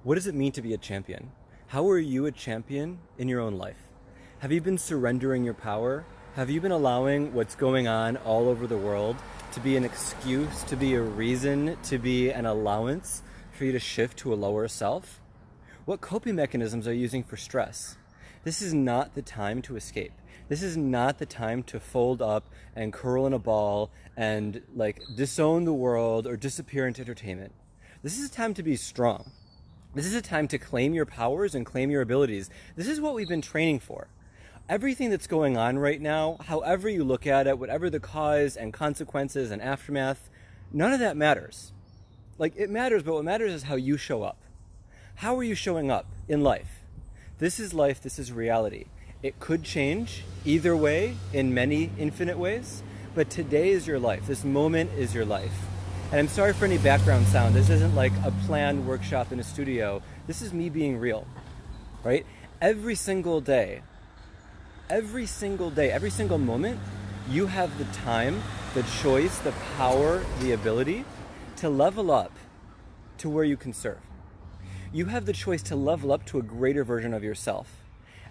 What does it mean to be a champion? How are you a champion in your own life? Have you been surrendering your power? Have you been allowing what's going on all over the world to be an excuse, to be a reason, to be an allowance for you to shift to a lower self? What coping mechanisms are you using for stress? This is not the time to escape. This is not the time to fold up and curl in a ball and disown the world or disappear into entertainment. This is a time to be strong. This is a time to claim your powers and claim your abilities. This is what we've been training for. Everything that's going on right now, however you look at it, whatever the cause and consequences and aftermath, none of that matters. It matters, but what matters is how you show up. How are you showing up in life? This is life, this is reality. It could change either way in many infinite ways, but today is your life. This moment is your life. And I'm sorry for any background sound. This isn't like a planned workshop in a studio. This is me being real, right? Every single day, every single moment, you have the time, the choice, the power, the ability to level up to where you can serve. You have the choice to level up to a greater version of yourself.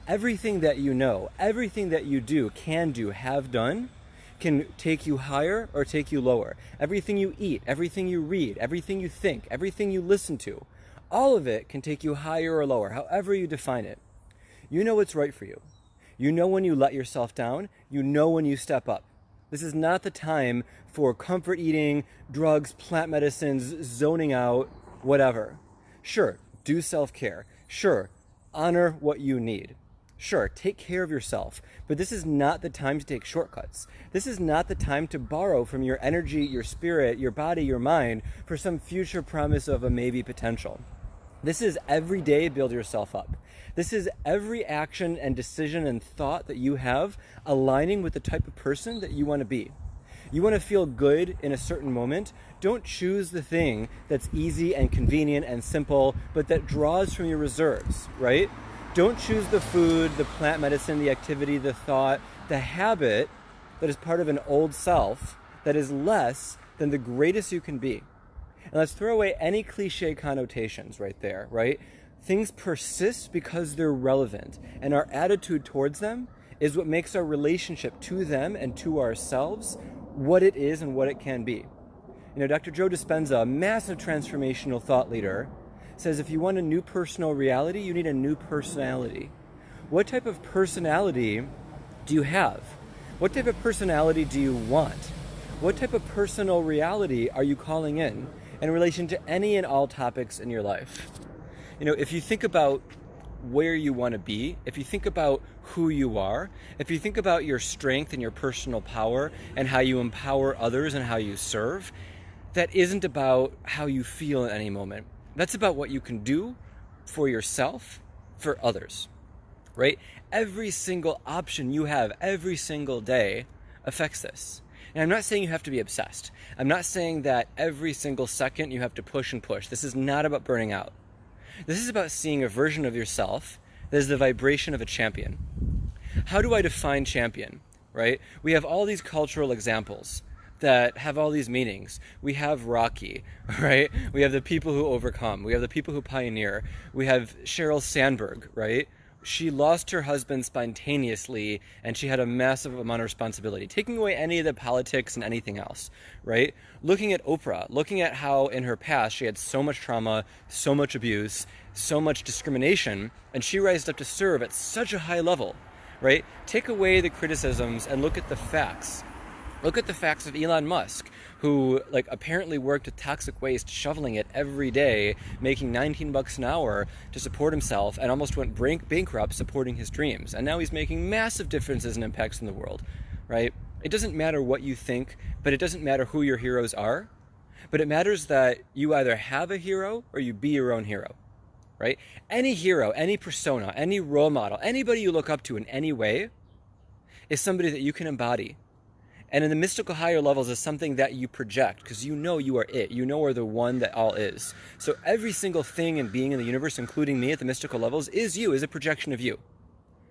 Everything that you know, everything that you do, can do, have done, can take you higher or take you lower. Everything you eat, everything you read, everything you think, everything you listen to, all of it can take you higher or lower, however you define it. You know what's right for you. You know when you let yourself down. You know when you step up. This is not the time for comfort eating, drugs, plant medicines, zoning out, whatever. Sure, do self-care. Sure, honor what you need. Sure, take care of yourself, but this is not the time to take shortcuts. This is not the time to borrow from your energy, your spirit, your body, your mind for some future promise of a maybe potential. This is every day build yourself up. This is every action and decision and thought that you have aligning with the type of person that you want to be. You want to feel good in a certain moment. Don't choose the thing that's easy and convenient and simple, but that draws from your reserves, right? Don't choose the food, the plant medicine, the activity, the thought, the habit that is part of an old self that is less than the greatest you can be. And let's throw away any cliche connotations right there, right? Things persist because they're relevant, and our attitude towards them is what makes our relationship to them and to ourselves what it is and what it can be. Dr. Joe Dispenza, a massive transformational thought leader, says if you want a new personal reality, you need a new personality. What type of personality do you have? What type of personality do you want? What type of personal reality are you calling in relation to any and all topics in your life? If you think about where you want to be, if you think about who you are, if you think about your strength and your personal power and how you empower others and how you serve, that isn't about how you feel in any moment. That's about what you can do for yourself, for others, right? Every single option you have every single day affects this. And I'm not saying you have to be obsessed. I'm not saying that every single second you have to push and push. This is not about burning out. This is about seeing a version of yourself that is the vibration of a champion. How do I define champion, right? We have all these cultural examples that have all these meanings. We have Rocky, right? We have the people who overcome. We have the people who pioneer. We have Sheryl Sandberg, right? She lost her husband spontaneously, and she had a massive amount of responsibility, taking away any of the politics and anything else, right? Looking at Oprah, looking at how in her past she had so much trauma, so much abuse, so much discrimination, and she rised up to serve at such a high level, right? Take away the criticisms and look at the facts. Look at the facts of Elon Musk, who apparently worked with toxic waste, shoveling it every day, making $19 an hour to support himself, and almost went bankrupt supporting his dreams. And now he's making massive differences and impacts in the world, right? It doesn't matter what you think, but it doesn't matter who your heroes are. But it matters that you either have a hero or you be your own hero, right? Any hero, any persona, any role model, anybody you look up to in any way is somebody that you can embody. And in the mystical higher levels is something that you project because you know you are it. You know are the one that all is. So every single thing and being in the universe, including me at the mystical levels, is you, is a projection of you,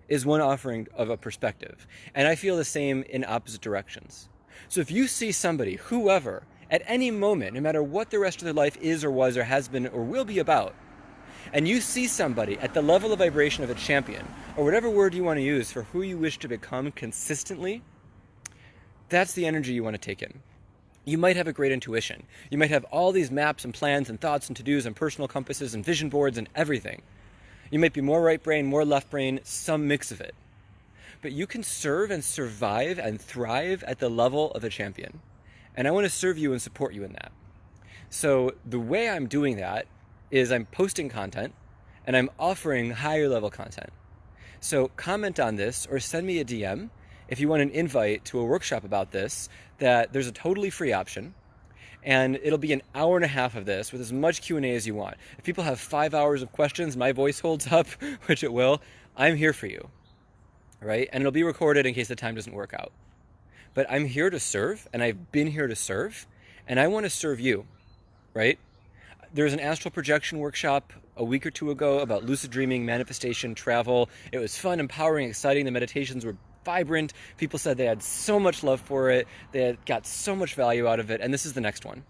is one offering of a perspective. And I feel the same in opposite directions. So if you see somebody, whoever, at any moment, no matter what the rest of their life is or was or has been or will be about, and you see somebody at the level of vibration of a champion, or whatever word you want to use for who you wish to become consistently, that's the energy you want to take in. You might have a great intuition. You might have all these maps and plans and thoughts and to-dos and personal compasses and vision boards and everything. You might be more right brain, more left brain, some mix of it. But you can serve and survive and thrive at the level of a champion. And I want to serve you and support you in that. So the way I'm doing that is I'm posting content and I'm offering higher level content. So comment on this or send me a DM if you want an invite to a workshop about this, that there's a totally free option. And it'll be an hour and a half of this with as much Q&A as you want. If people have 5 hours of questions, my voice holds up, which it will, I'm here for you, right? And it'll be recorded in case the time doesn't work out. But I'm here to serve, and I've been here to serve, and I want to serve you, right? There was an astral projection workshop a week or two ago about lucid dreaming, manifestation, travel. It was fun, empowering, exciting. The meditations were vibrant. People said they had so much love for it. They had got so much value out of it. And this is the next one.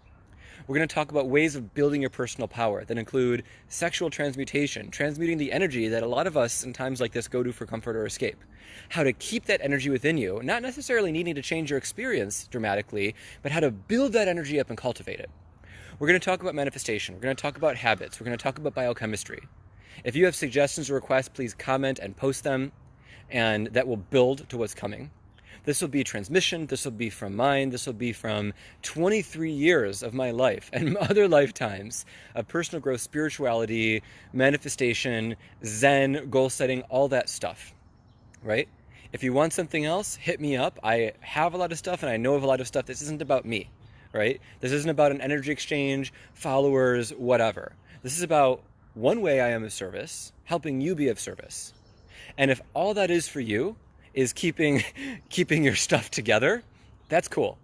We're going to talk about ways of building your personal power that include sexual transmutation, transmuting the energy that a lot of us in times like this go to for comfort or escape. How to keep that energy within you, not necessarily needing to change your experience dramatically, but how to build that energy up and cultivate it. We're going to talk about manifestation. We're going to talk about habits. We're going to talk about biochemistry. If you have suggestions or requests, please comment and post them, and that will build to what's coming. This will be transmission. This will be from mine. This will be from 23 years of my life and other lifetimes of personal growth, spirituality, manifestation, Zen, goal setting, all that stuff, right? If you want something else, hit me up. I have a lot of stuff and I know of a lot of stuff. This isn't about me, right? This isn't about an energy exchange, followers, whatever. This is about one way I am of service, helping you be of service. And if all that is for you is keeping your stuff together, that's cool,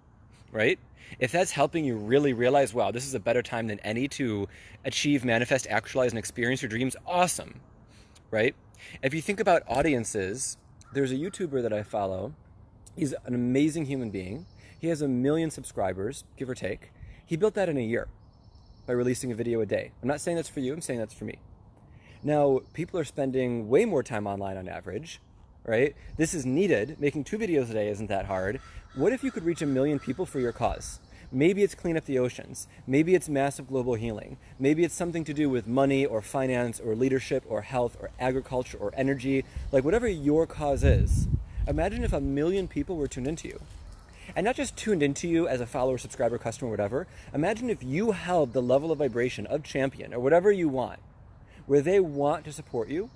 right? If that's helping you really realize, wow, this is a better time than any to achieve, manifest, actualize, and experience your dreams, awesome, right? If you think about audiences, there's a YouTuber that I follow. He's an amazing human being. He has 1 million subscribers, give or take. He built that in a year by releasing a video a day. I'm not saying that's for you, I'm saying that's for me. Now, people are spending way more time online on average, right? This is needed. Making 2 videos a day isn't that hard. What if you could reach 1 million people for your cause? Maybe it's clean up the oceans. Maybe it's massive global healing. Maybe it's something to do with money or finance or leadership or health or agriculture or energy. Like whatever your cause is, imagine if 1 million people were tuned into you. And not just tuned into you as a follower, subscriber, customer, whatever. Imagine if you held the level of vibration of champion or whatever you want, where they want to support you,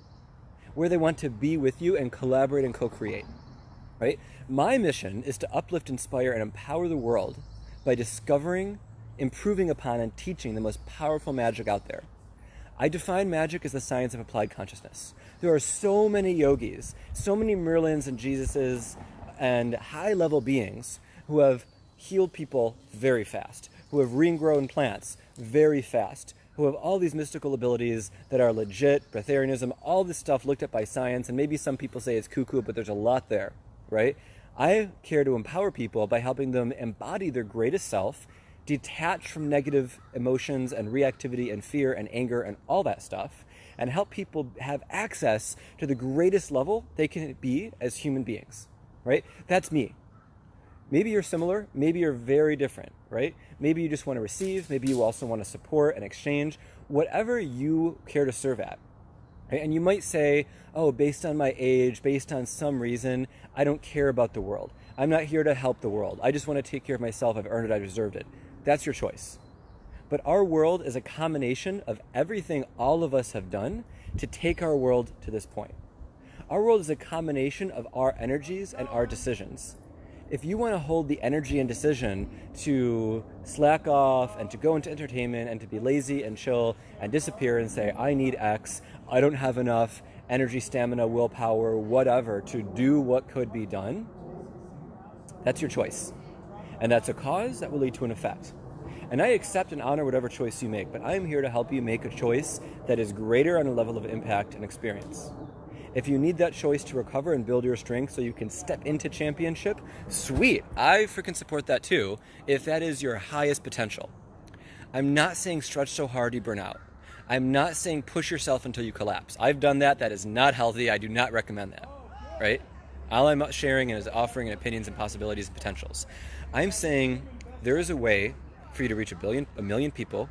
where they want to be with you and collaborate and co-create, right? My mission is to uplift, inspire, and empower the world by discovering, improving upon, and teaching the most powerful magic out there. I define magic as the science of applied consciousness. There are so many yogis, so many Merlins and Jesuses and high-level beings who have healed people very fast, who have regrown plants very fast, who have all these mystical abilities that are legit, breatharianism, all this stuff looked at by science, and maybe some people say it's cuckoo, but there's a lot there, right? I care to empower people by helping them embody their greatest self, detach from negative emotions and reactivity and fear and anger and all that stuff, and help people have access to the greatest level they can be as human beings, right? That's me. Maybe you're similar, maybe you're very different, right? Maybe you just want to receive, maybe you also want to support and exchange, whatever you care to serve at. Right? And you might say, oh, based on my age, based on some reason, I don't care about the world. I'm not here to help the world. I just want to take care of myself. I've earned it, I deserved it. That's your choice. But our world is a combination of everything all of us have done to take our world to this point. Our world is a combination of our energies and our decisions. If you want to hold the energy and decision to slack off and to go into entertainment and to be lazy and chill and disappear and say, I need X, I don't have enough energy, stamina, willpower, whatever, to do what could be done, that's your choice. And that's a cause that will lead to an effect. And I accept and honor whatever choice you make, but I am here to help you make a choice that is greater on a level of impact and experience. If you need that choice to recover and build your strength so you can step into championship, sweet. I freaking support that too, if that is your highest potential. I'm not saying stretch so hard you burn out. I'm not saying push yourself until you collapse. I've done that. That is not healthy. I do not recommend that, right? All I'm sharing is offering opinions and possibilities and potentials. I'm saying there is a way for you to reach a million people.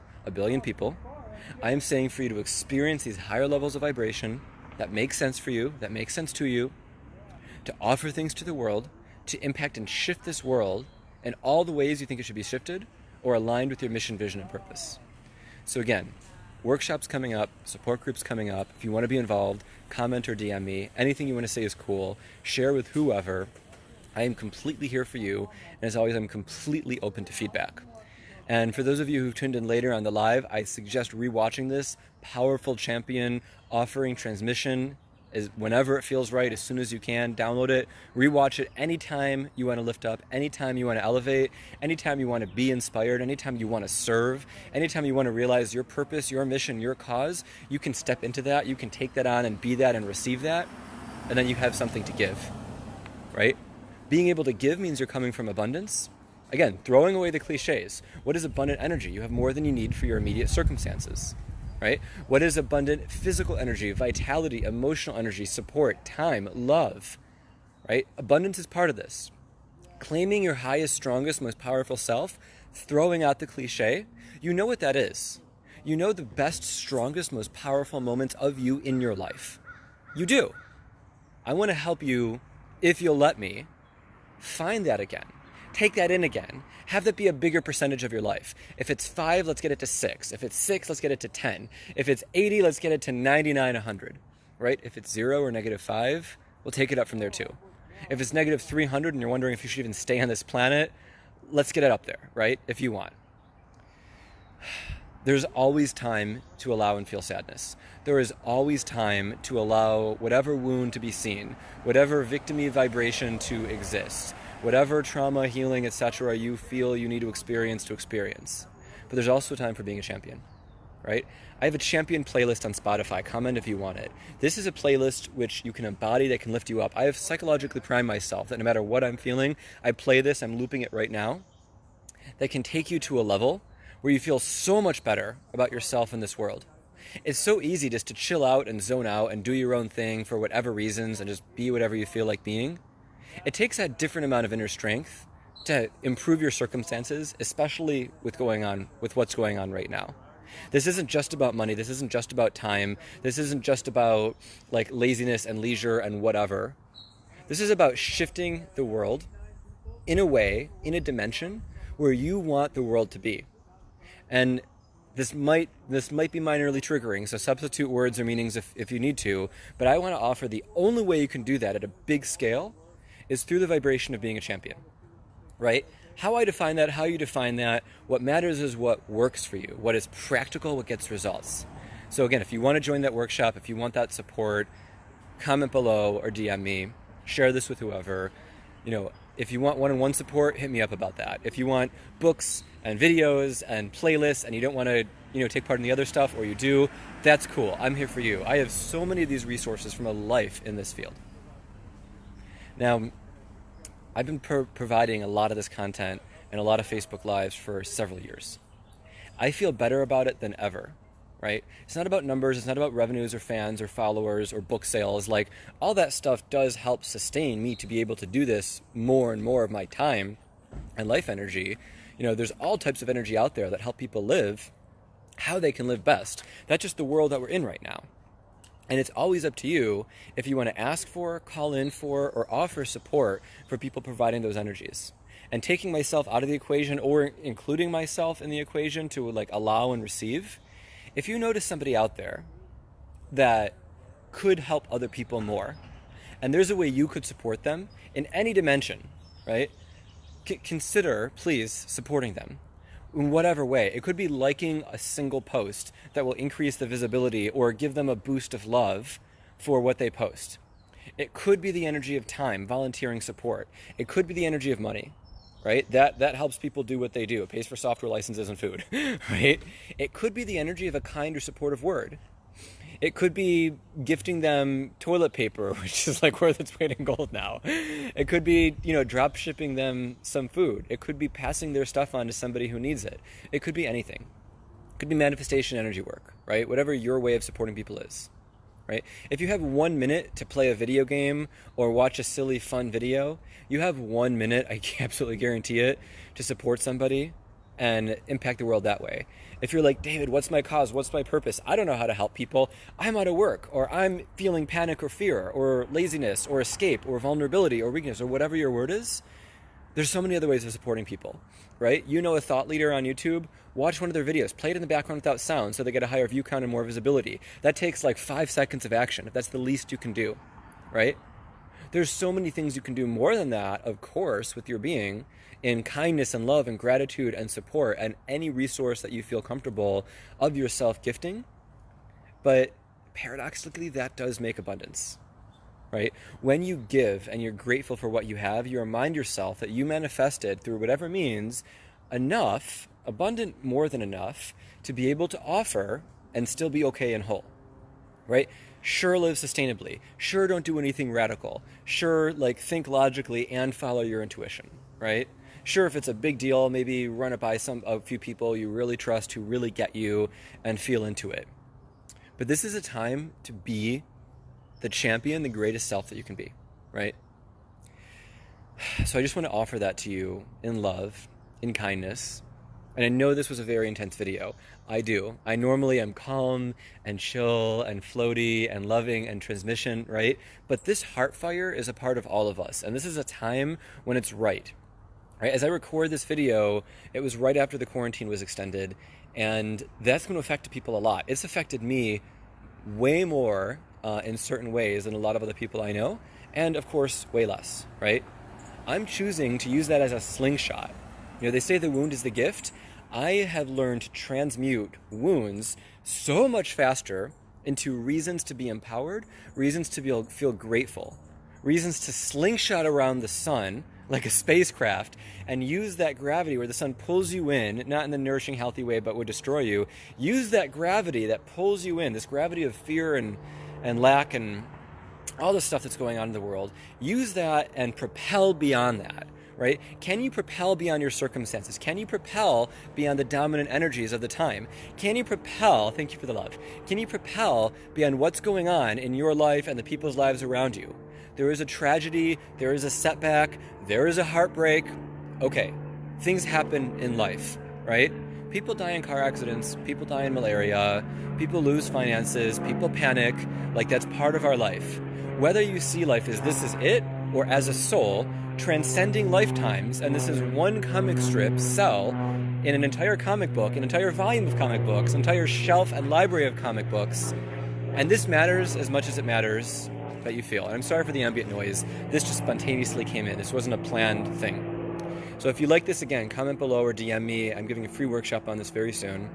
I'm saying for you to experience these higher levels of vibration that make sense for you, that make sense to you, to offer things to the world, to impact and shift this world in all the ways you think it should be shifted or aligned with your mission, vision, and purpose. So again, workshops coming up, support groups coming up. If you want to be involved, comment or DM me. Anything you want to say is cool. Share with whoever. I am completely here for you. And as always, I'm completely open to feedback. And for those of you who've tuned in later on the live, I suggest rewatching this powerful champion offering transmission is whenever it feels right, as soon as you can. Download it, rewatch it anytime you want to lift up, anytime you want to elevate, anytime you want to be inspired, anytime you want to serve, anytime you want to realize your purpose, your mission, your cause. You can step into that, you can take that on and be that and receive that, and then you have something to give, right? Being able to give means you're coming from abundance. Again, throwing away the cliches. What is abundant energy? You have more than you need for your immediate circumstances. Right? What is abundant physical energy, vitality, emotional energy, support, time, love, right? Abundance is part of this. Claiming your highest, strongest, most powerful self, throwing out the cliche, you know what that is. You know the best, strongest, most powerful moments of you in your life. You do. I want to help you, if you'll let me, find that again. Take that in again. Have that be a bigger percentage of your life. If it's 5, let's get it to 6. If it's 6, let's get it to 10. If it's 80, let's get it to 99, 100, right? If it's 0 or -5, we'll take it up from there too. If it's -300 and you're wondering if you should even stay on this planet, let's get it up there, right? If you want. There's always time to allow and feel sadness. There is always time to allow whatever wound to be seen, whatever victim-y vibration to exist, whatever trauma, healing, etc. you feel you need to experience. But there's also time for being a champion, right? I have a champion playlist on Spotify. Comment if you want it. This is a playlist which you can embody that can lift you up. I have psychologically primed myself that no matter what I'm feeling, I play this, I'm looping it right now, that can take you to a level where you feel so much better about yourself in this world. It's so easy just to chill out and zone out and do your own thing for whatever reasons and just be whatever you feel like being. It takes a different amount of inner strength to improve your circumstances, especially with what's going on right now. This isn't just about money. This isn't just about time. This isn't just about like laziness and leisure and whatever. This is about shifting the world in a way, in a dimension where you want the world to be. And this might be minorly triggering, so substitute words or meanings if you need to, but I want to offer the only way you can do that at a big scale is through the vibration of being a champion, right? How I define that, how you define that, what matters is what works for you, what is practical, what gets results. So again, if you want to join that workshop, if you want that support, comment below or DM me, share this with whoever. If you want one-on-one support, hit me up about that. If you want books and videos and playlists and you don't want to, take part in the other stuff, or you do, that's cool. I'm here for you. I have so many of these resources from a life in this field. Now, I've been providing a lot of this content and a lot of Facebook Lives for several years. I feel better about it than ever, right? It's not about numbers, it's not about revenues or fans or followers or book sales. Like, all that stuff does help sustain me to be able to do this more and more of my time and life energy. There's all types of energy out there that help people live how they can live best. That's just the world that we're in right now. And it's always up to you if you want to ask for, call in for, or offer support for people providing those energies. And taking myself out of the equation or including myself in the equation to allow and receive. If you notice somebody out there that could help other people more, and there's a way you could support them in any dimension, right? Consider, please, supporting them in whatever way. It could be liking a single post that will increase the visibility or give them a boost of love for what they post. It could be the energy of time, volunteering support. It could be the energy of money, right? That helps people do what they do. It pays for software licenses and food, right? It could be the energy of a kind or supportive word. It could be gifting them toilet paper, which is worth its weight in gold now. It could be, drop shipping them some food. It could be passing their stuff on to somebody who needs it. It could be anything. Could be manifestation energy work, right? Whatever your way of supporting people is, right? If you have 1 minute to play a video game or watch a silly, fun video, you have 1 minute, I absolutely guarantee it, to support somebody and impact the world that way. If you're like, David, what's my cause? What's my purpose? I don't know how to help people. I'm out of work, or I'm feeling panic or fear or laziness or escape or vulnerability or weakness or whatever your word is. There's so many other ways of supporting people, right? You know a thought leader on YouTube, watch one of their videos, play it in the background without sound so they get a higher view count and more visibility. That takes like 5 seconds of action, if that's the least you can do, right? There's so many things you can do more than that, of course, with your being in kindness and love and gratitude and support and any resource that you feel comfortable of yourself gifting. But paradoxically, that does make abundance. Right? When you give and you're grateful for what you have, you remind yourself that you manifested through whatever means enough, abundant more than enough, to be able to offer and still be okay and whole. Right? Sure, live sustainably. Sure, don't do anything radical. Sure, like think logically and follow your intuition. Right? Sure, if it's a big deal, maybe run it by a few people you really trust who really get you and feel into it. But this is a time to be the champion, the greatest self that you can be, right? So I just want to offer that to you in love, in kindness. And I know this was a very intense video. I do. I normally am calm and chill and floaty and loving and transmission, right? But this heart fire is a part of all of us. And this is a time when it's right. Right? As I record this video, it was right after the quarantine was extended. And that's going to affect people a lot. It's affected me way more in certain ways than a lot of other people I know, and of course, way less, right? I'm choosing to use that as a slingshot. You know, they say the wound is the gift. I have learned to transmute wounds so much faster into reasons to be empowered, reasons to feel grateful, reasons to slingshot around the sun like a spacecraft and use that gravity where the sun pulls you in, not in the nourishing, healthy way, but would destroy you. Use that gravity that pulls you in, this gravity of fear and lack and all the stuff that's going on in the world. Use that and propel beyond that, right? Can you propel beyond your circumstances? Can you propel beyond the dominant energies of the time? Can you propel, thank you for the love, can you propel beyond what's going on in your life and the people's lives around you? There is a tragedy, there is a setback, there is a heartbreak. Okay, things happen in life, right? People die in car accidents, people die in malaria, people lose finances, people panic, like that's part of our life. Whether you see life as this is it, or as a soul, transcending lifetimes, and this is one comic strip, cell, in an entire comic book, an entire volume of comic books, an entire shelf and library of comic books, and this matters as much as it matters that you feel. And I'm sorry for the ambient noise, this just spontaneously came in, this wasn't a planned thing. So if you like this, again, comment below or DM me. I'm giving a free workshop on this very soon.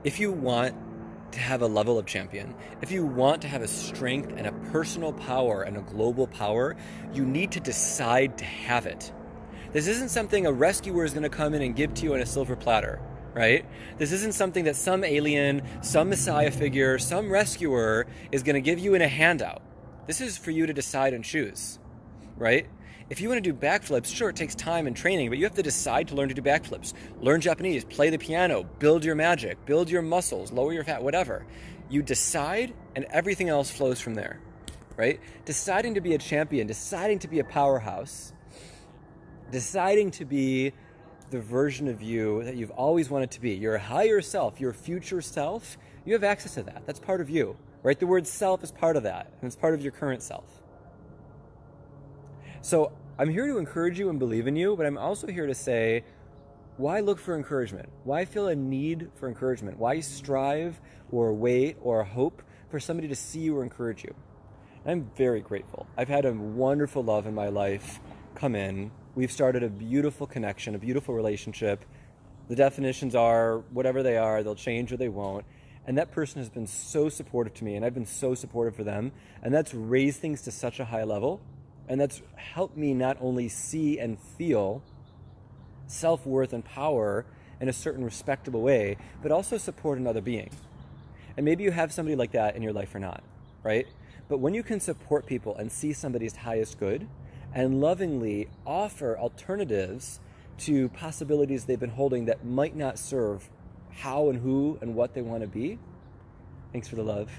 If you want to have a level of champion, if you want to have a strength and a personal power and a global power, you need to decide to have it. This isn't something a rescuer is going to come in and give to you on a silver platter, right? This isn't something that some alien, some messiah figure, some rescuer is going to give you in a handout. This is for you to decide and choose, right? If you want to do backflips, sure, it takes time and training, but you have to decide to learn to do backflips. Learn Japanese, play the piano, build your magic, build your muscles, lower your fat, whatever. You decide, and everything else flows from there, right? Deciding to be a champion, deciding to be a powerhouse, deciding to be the version of you that you've always wanted to be, your higher self, your future self, you have access to that. That's part of you, right? The word self is part of that, and it's part of your current self. So I'm here to encourage you and believe in you, but I'm also here to say, why look for encouragement? Why feel a need for encouragement? Why strive or wait or hope for somebody to see you or encourage you? I'm very grateful. I've had a wonderful love in my life come in. We've started a beautiful connection, a beautiful relationship. The definitions are whatever they are, they'll change or they won't. And that person has been so supportive to me, and I've been so supportive for them. And that's raised things to such a high level. And that's helped me not only see and feel self-worth and power in a certain respectable way, but also support another being. And maybe you have somebody like that in your life or not, right? But when you can support people and see somebody's highest good and lovingly offer alternatives to possibilities they've been holding that might not serve how and who and what they want to be, thanks for the love,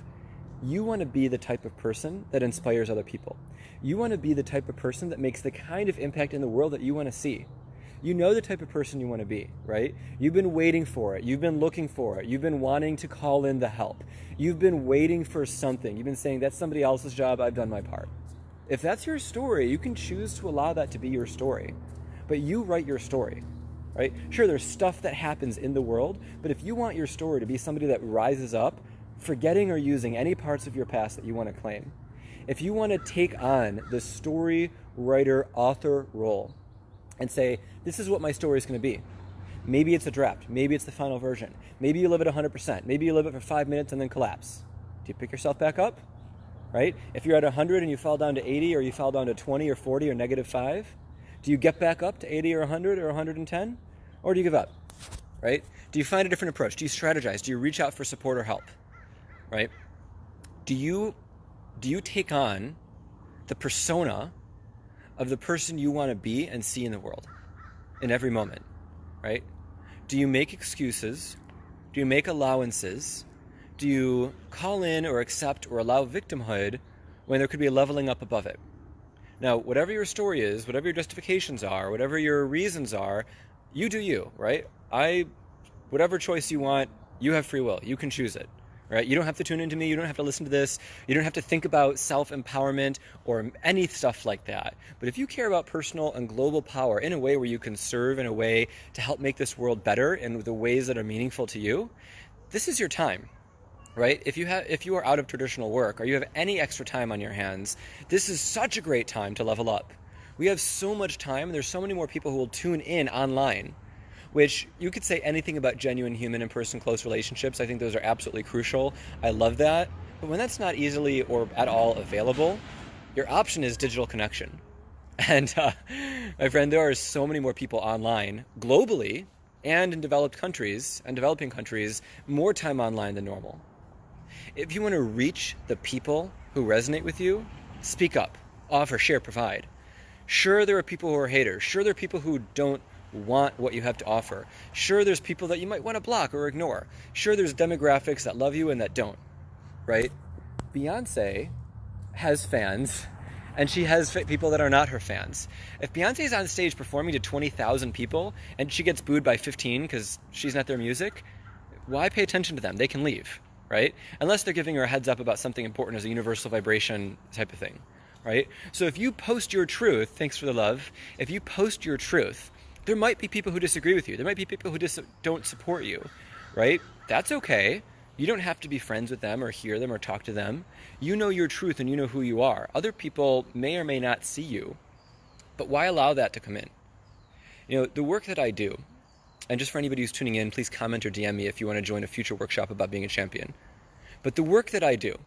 you want to be the type of person that inspires other people. You want to be the type of person that makes the kind of impact in the world that you want to see. You know the type of person you want to be, right? You've been waiting for it. You've been looking for it. You've been wanting to call in the help. You've been waiting for something. You've been saying, that's somebody else's job, I've done my part. If that's your story, you can choose to allow that to be your story. But you write your story, right? Sure, there's stuff that happens in the world, but if you want your story to be somebody that rises up, forgetting or using any parts of your past that you want to claim, if you want to take on the story writer, author role and say, this is what my story is going to be. Maybe it's a draft. Maybe it's the final version. Maybe you live it 100%. Maybe you live it for 5 minutes and then collapse. Do you pick yourself back up? Right? If you're at 100 and you fall down to 80, or you fall down to 20 or 40 or -5, do you get back up to 80 or 100 or 110? Or do you give up? Right? Do you find a different approach? Do you strategize? Do you reach out for support or help? Right? Do you take on the persona of the person you want to be and see in the world in every moment, right? Do you make excuses? Do you make allowances? Do you call in or accept or allow victimhood when there could be a leveling up above it? Now, whatever your story is, whatever your justifications are, whatever your reasons are, you do you, right? Whatever choice you want, you have free will. You can choose it. Right? You don't have to tune into me. You don't have to listen to this. You don't have to think about self-empowerment or any stuff like that. But if you care about personal and global power in a way where you can serve in a way to help make this world better in the ways that are meaningful to you, this is your time, right? If you are out of traditional work or you have any extra time on your hands, this is such a great time to level up. We have so much time, and there's so many more people who will tune in online, which you could say anything about genuine human and person close relationships. I think those are absolutely crucial. I love that. But when that's not easily or at all available, your option is digital connection. And my friend, there are so many more people online globally and in developed countries and developing countries, more time online than normal. If you want to reach the people who resonate with you, speak up, offer, share, provide. Sure, there are people who are haters. Sure, there are people who don't want what you have to offer. Sure, there's people that you might want to block or ignore. Sure, there's demographics that love you and that don't, right? Beyonce has fans, and she has people that are not her fans. If Beyonce's on stage performing to 20,000 people and she gets booed by 15 because she's not their music, why pay attention to them? They can leave, right? Unless they're giving her a heads up about something important as a universal vibration type of thing, right? So if you post your truth, thanks for the love, if you post your truth, there might be people who disagree with you. There might be people who don't support you, right? That's okay. You don't have to be friends with them or hear them or talk to them. You know your truth and you know who you are. Other people may or may not see you, but why allow that to come in? You know, the work that I do, and just for anybody who's tuning in, please comment or DM me if you want to join a future workshop about being a champion. But the work that I do,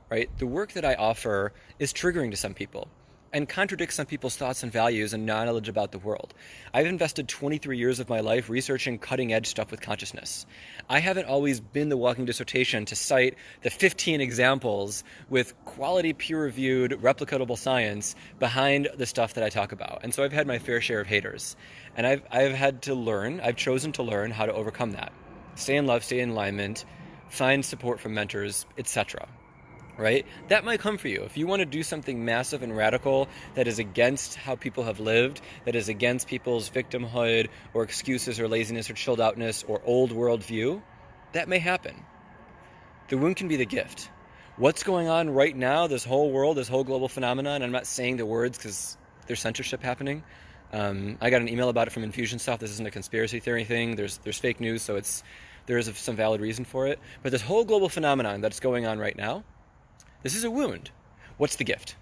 right, the work that I offer is triggering to some people and contradicts some people's thoughts and values and knowledge about the world. I've invested 23 years of my life researching cutting-edge stuff with consciousness. I haven't always been the walking dissertation to cite the 15 examples with quality, peer-reviewed, replicatable science behind the stuff that I talk about. And so I've had my fair share of haters. And I've chosen to learn how to overcome that. Stay in love, stay in alignment, find support from mentors, etc. Right? That might come for you. If you want to do something massive and radical that is against how people have lived, that is against people's victimhood or excuses or laziness or chilled outness or old world view, that may happen. The wound can be the gift. What's going on right now, this whole world, this whole global phenomenon, I'm not saying the words because there's censorship happening. I got an email about it from Infusionsoft. This isn't a conspiracy theory thing. There's fake news, so there is some valid reason for it. But this whole global phenomenon that's going on right now, this is a wound. What's the gift?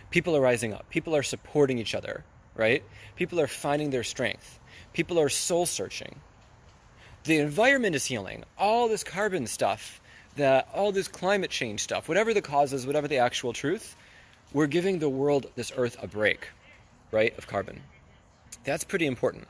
People are rising up. People are supporting each other, right? People are finding their strength. People are soul searching. The environment is healing. All this carbon stuff, all this climate change stuff, whatever the cause is, whatever the actual truth, we're giving the world, this earth, a break, right, of carbon. That's pretty important,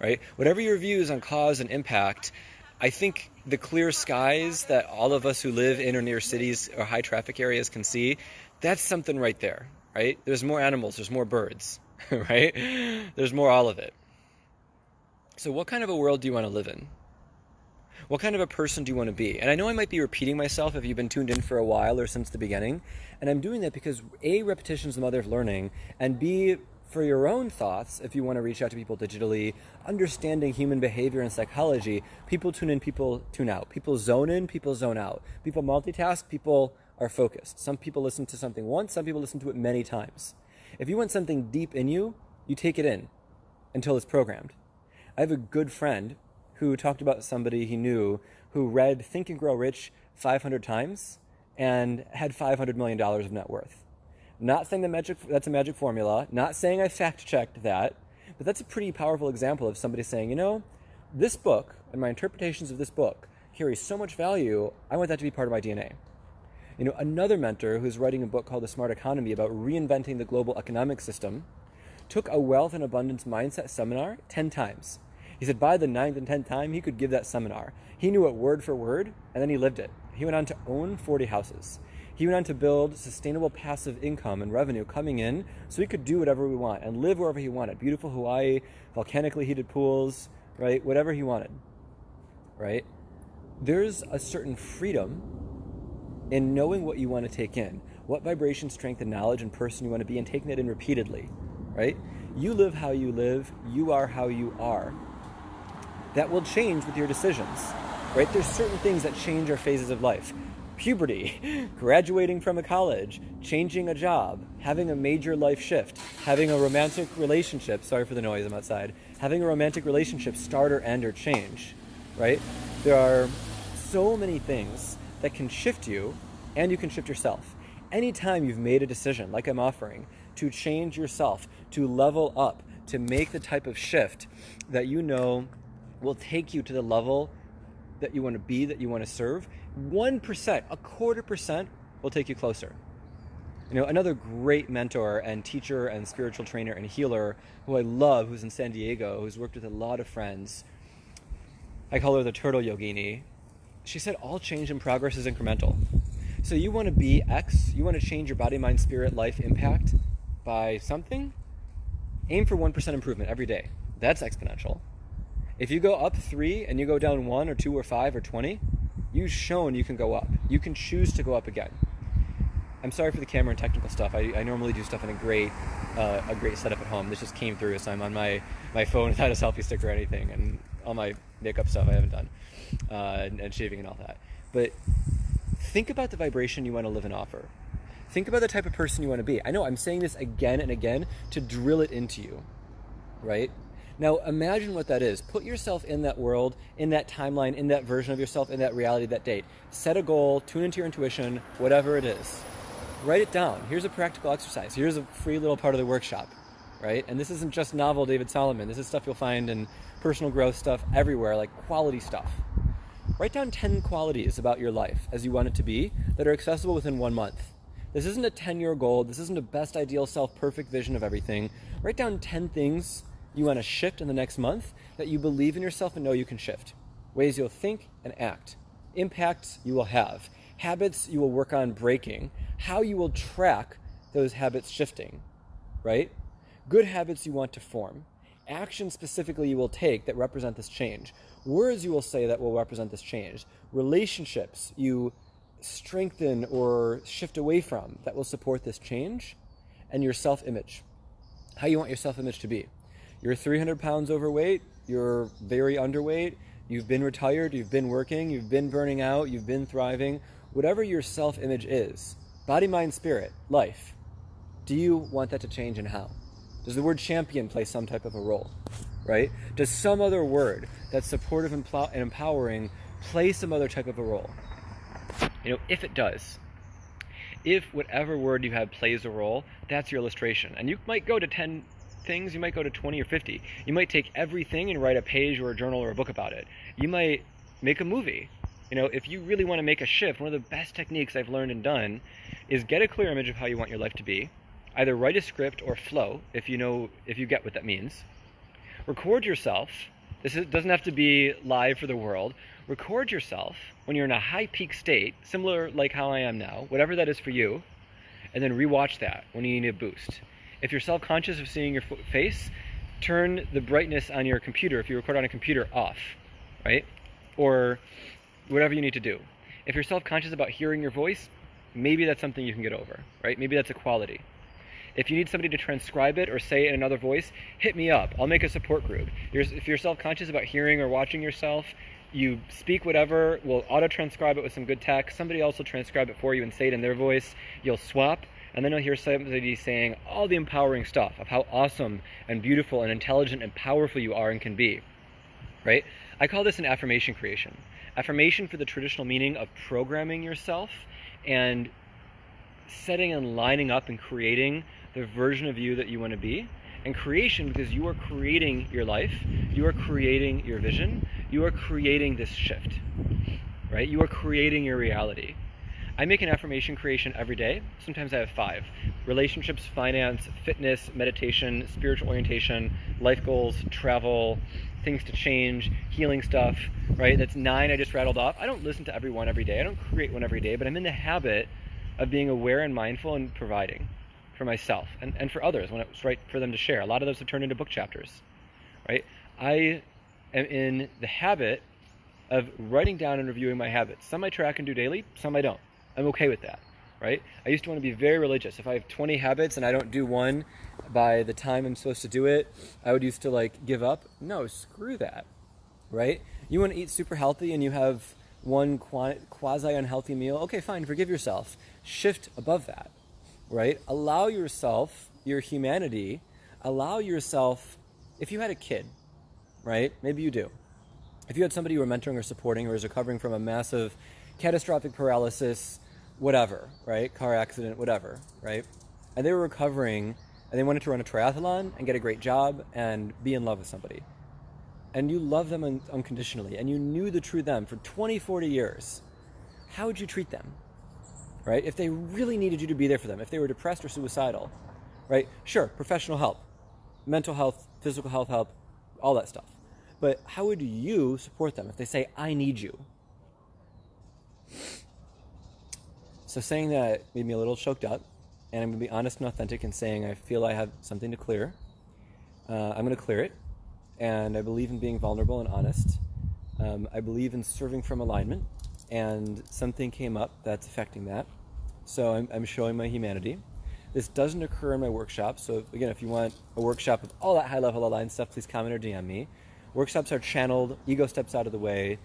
right? Whatever your views on cause and impact, I think the clear skies that all of us who live in or near cities or high traffic areas can see, that's something right there, right? There's more animals, there's more birds, right? There's more all of it. So what kind of a world do you want to live in? What kind of a person do you want to be? And I know I might be repeating myself if you've been tuned in for a while or since the beginning. And I'm doing that because A, repetition is the mother of learning, and B, for your own thoughts, if you want to reach out to people digitally, understanding human behavior and psychology, people tune in, people tune out. People zone in, people zone out. People multitask, people are focused. Some people listen to something once, some people listen to it many times. If you want something deep in you, you take it in until it's programmed. I have a good friend who talked about somebody he knew who read Think and Grow Rich 500 times and had $500 million of net worth. Not saying that's a magic formula, not saying I fact-checked that, but that's a pretty powerful example of somebody saying, you know, this book and my interpretations of this book carry so much value, I want that to be part of my DNA. You know, another mentor who's writing a book called The Smart Economy about reinventing the global economic system took a wealth and abundance mindset seminar 10 times. He said by the 9th and 10th time, he could give that seminar. He knew it word for word, and then he lived it. He went on to own 40 houses. He went on to build sustainable passive income and revenue coming in so he could do whatever we want and live wherever he wanted. Beautiful Hawaii, volcanically heated pools, right? Whatever he wanted, right? There's a certain freedom in knowing what you want to take in, what vibration, strength, and knowledge and person you want to be, and taking it in repeatedly, right? You live how you live, you are how you are. That will change with your decisions, right? There's certain things that change our phases of life. Puberty, graduating from a college, changing a job, having a major life shift, having a romantic relationship, sorry for the noise, I'm outside, having a romantic relationship start or end or change, right? There are so many things that can shift you, and you can shift yourself. Anytime you've made a decision, like I'm offering, to change yourself, to level up, to make the type of shift that you know will take you to the level that you want to be, that you want to serve, 1%, a 1/4% will take you closer. You know, another great mentor and teacher and spiritual trainer and healer who I love, who's in San Diego, who's worked with a lot of friends, I call her the Turtle Yogini. She said all change and progress is incremental. So you want to be X, you want to change your body, mind, spirit, life, impact by something, aim for 1% improvement every day. That's exponential. If you go up 3 and you go down 1 or 2 or 5 or 20, you've shown you can go up. You can choose to go up again. I'm sorry for the camera and technical stuff. I normally do stuff in a great setup at home. This just came through, so I'm on my phone without a selfie stick or anything, and all my makeup stuff I haven't done, and shaving and all that. But think about the vibration you want to live and offer. Think about the type of person you want to be. I know I'm saying this again and again to drill it into you, right? Now imagine what that is. Put yourself in that world, in that timeline, in that version of yourself, in that reality, that date. Set a goal, tune into your intuition, whatever it is. Write it down. Here's a practical exercise. Here's a free little part of the workshop, right? And this isn't just novel David Solomon. This is stuff you'll find in personal growth stuff everywhere, like quality stuff. Write down 10 qualities about your life as you want it to be that are accessible within 1 month. This isn't a 10-year goal. This isn't a best ideal self perfect vision of everything. Write down 10 things you want to shift in the next month that you believe in yourself and know you can shift. Ways you'll think and act. Impacts you will have. Habits you will work on breaking. How you will track those habits shifting, right? Good habits you want to form. Actions specifically you will take that represent this change. Words you will say that will represent this change. Relationships you strengthen or shift away from that will support this change. And your self-image. How you want your self-image to be. You're 300 pounds overweight, you're very underweight, you've been retired, you've been working, you've been burning out, you've been thriving. Whatever your self-image is, body, mind, spirit, life, do you want that to change and how? Does the word champion play some type of a role, right? Does some other word that's supportive and empowering play some other type of a role? You know, if it does, if whatever word you have plays a role, that's your illustration. And you might go to 10 things, you might go to 20 or 50. You might take everything and write a page or a journal or a book about it. You might make a movie. You know, if you really want to make a shift, one of the best techniques I've learned and done is get a clear image of how you want your life to be. Either write a script or flow, if you get what that means. Record yourself. Doesn't have to be live for the world. Record yourself when you're in a high peak state, similar like how I am now, whatever that is for you, and then rewatch that when you need a boost. If you're self-conscious of seeing your face, turn the brightness on your computer, if you record on a computer, off, right? or whatever you need to do. If you're self-conscious about hearing your voice, maybe that's something you can get over, right? Maybe that's a quality. If you need somebody to transcribe it or say it in another voice, hit me up. I'll make a support group. If you're self-conscious about hearing or watching yourself, you speak whatever, we'll auto-transcribe it with some good text. Somebody else will transcribe it for you and say it in their voice. You'll swap, and then you'll hear somebody saying all the empowering stuff of how awesome and beautiful and intelligent and powerful you are and can be, right? I call this an affirmation creation. Affirmation for the traditional meaning of programming yourself and setting and lining up and creating the version of you that you want to be. And creation, because you are creating your life, you are creating your vision, you are creating this shift, right? You are creating your reality. I make an affirmation creation every day. Sometimes I have 5. Relationships, finance, fitness, meditation, spiritual orientation, life goals, travel, things to change, healing stuff, right? That's 9 I just rattled off. I don't listen to every one every day. I don't create one every day, but I'm in the habit of being aware and mindful and providing for myself and for others when it's right for them to share. A lot of those have turned into book chapters, right? I am in the habit of writing down and reviewing my habits. Some I track and do daily, some I don't. I'm okay with that, right? I used to want to be very religious. If I have 20 habits and I don't do one by the time I'm supposed to do it, I would used to like give up. No, screw that, right? You want to eat super healthy and you have one quasi-unhealthy meal, okay, fine, forgive yourself. Shift above that, right? Allow yourself, your humanity, allow yourself, if you had a kid, right? Maybe you do. If you had somebody you were mentoring or supporting or is recovering from a massive catastrophic paralysis, whatever, right? Car accident, whatever, right? And they were recovering and they wanted to run a triathlon and get a great job and be in love with somebody. And you love them unconditionally and you knew the true them for 20, 40 years. How would you treat them, right? If they really needed you to be there for them, if they were depressed or suicidal, right? Sure, professional help, mental health, physical health help, all that stuff. But how would you support them if they say, I need you? So saying that made me a little choked up, and I'm going to be honest and authentic in saying I feel I have something to clear. I'm going to clear it, and I believe in being vulnerable and honest. I believe in serving from alignment, and something came up that's affecting that. So I'm showing my humanity. This doesn't occur in my workshop, so again, if you want a workshop of all that high-level aligned stuff, please comment or DM me. Workshops are channeled, ego steps out of the way,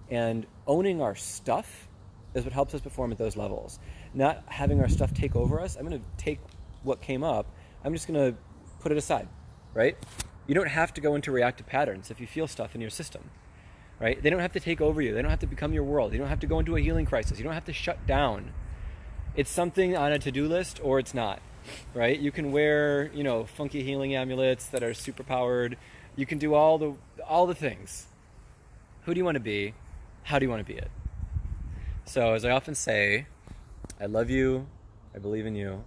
and owning our stuff is what helps us perform at those levels. Not having our stuff take over us. I'm going to take what came up. I'm just going to put it aside, right? You don't have to go into reactive patterns if you feel stuff in your system, right? They don't have to take over you. They don't have to become your world. You don't have to go into a healing crisis. You don't have to shut down. It's something on a to-do list or it's not, right? You can wear, funky healing amulets that are super powered. You can do all the things. Who do you want to be? How do you want to be it? So as I often say, I love you, I believe in you,